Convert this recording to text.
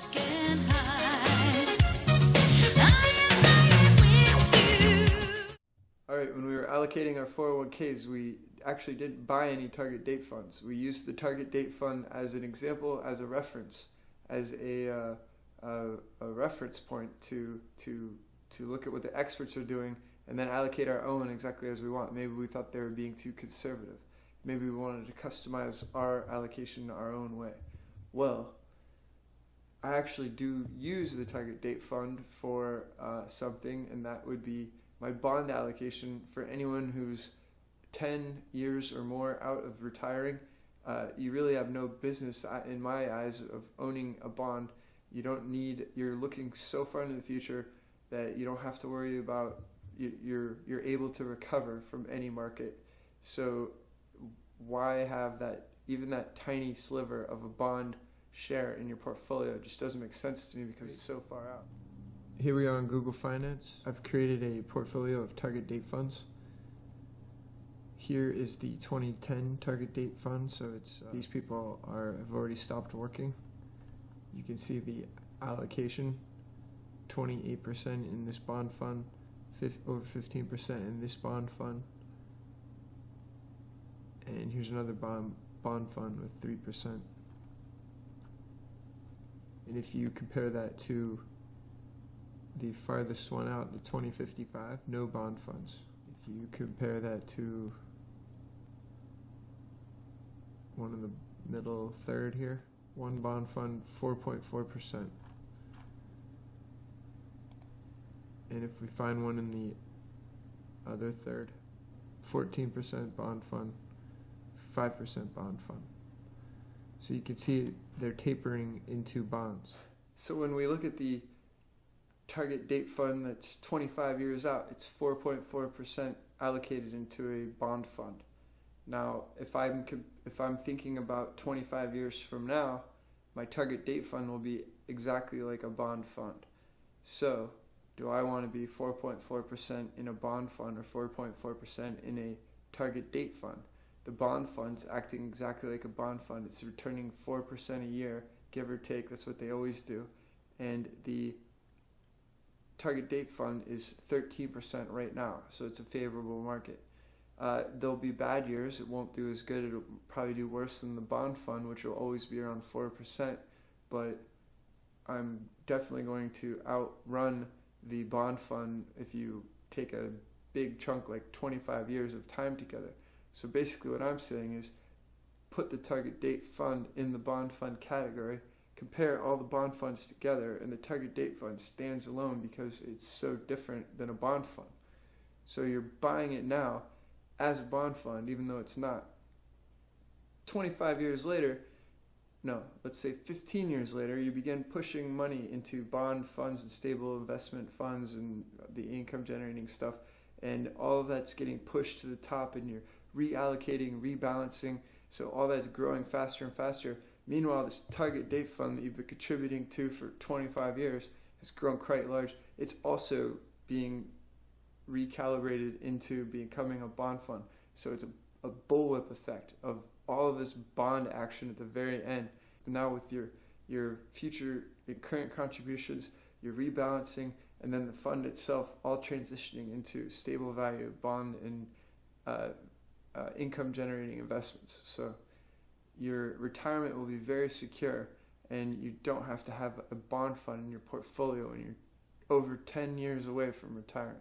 just can't hide. I am with you. All right, when we were allocating our 401ks, we actually didn't buy any target date funds. We used the target date fund as an example, as a reference, as a reference point to look at what the experts are doing and then allocate our own exactly as we want. Maybe we thought they were being too conservative. Maybe we wanted to customize our allocation our own way. Well, I actually do use the target date fund for something, and that would be my bond allocation for anyone who's 10 years or more out of retiring. You really have no business, in my eyes, of owning a bond. You're looking so far into the future that you don't have to worry about, you're able to recover from any market. So why have that, even that tiny sliver of a bond share in your portfolio? It just doesn't make sense to me because it's so far out. Here we are on Google Finance. I've created a portfolio of target date funds. Here is the 2010 target date fund. So it's these people have already stopped working. You can see the allocation, 28% in this bond fund, over 15% in this bond fund. And here's another bond fund with 3%. And if you compare that to the farthest one out, the 2055, no bond funds. If you compare that to one in the middle third here, one bond fund, 4.4%. And if we find one in the other third, 14% bond fund, 5% bond fund. So you can see they're tapering into bonds. So when we look at the target date fund that's 25 years out, it's 4.4% allocated into a bond fund. Now, if I'm thinking about 25 years from now, my target date fund will be exactly like a bond fund. So, do I want to be 4.4% in a bond fund or 4.4% in a target date fund? The bond fund's acting exactly like a bond fund. It's returning 4% a year, give or take. That's what they always do. And the target date fund is 13% right now, so it's a favorable market. There'll be bad years. It won't do as good. It'll probably do worse than the bond fund, which will always be around 4%. But I'm definitely going to outrun the bond fund if you take a big chunk, like 25 years of time together. So basically what I'm saying is put the target date fund in the bond fund category, compare all the bond funds together, and the target date fund stands alone because it's so different than a bond fund. So you're buying it now as a bond fund, even though it's not. 25 years later, no, let's say 15 years later, you begin pushing money into bond funds and stable investment funds and the income generating stuff, and all of that's getting pushed to the top, and you're reallocating, rebalancing, so all that's growing faster and faster. Meanwhile, this target date fund that you've been contributing to for 25 years has grown quite large. It's also being recalibrated into becoming a bond fund. So it's a bullwhip effect of all of this bond action at the very end. Now with your future and current contributions, your rebalancing, and then the fund itself all transitioning into stable value bond and income generating investments. So your retirement will be very secure, and you don't have to have a bond fund in your portfolio when you're over 10 years away from retiring.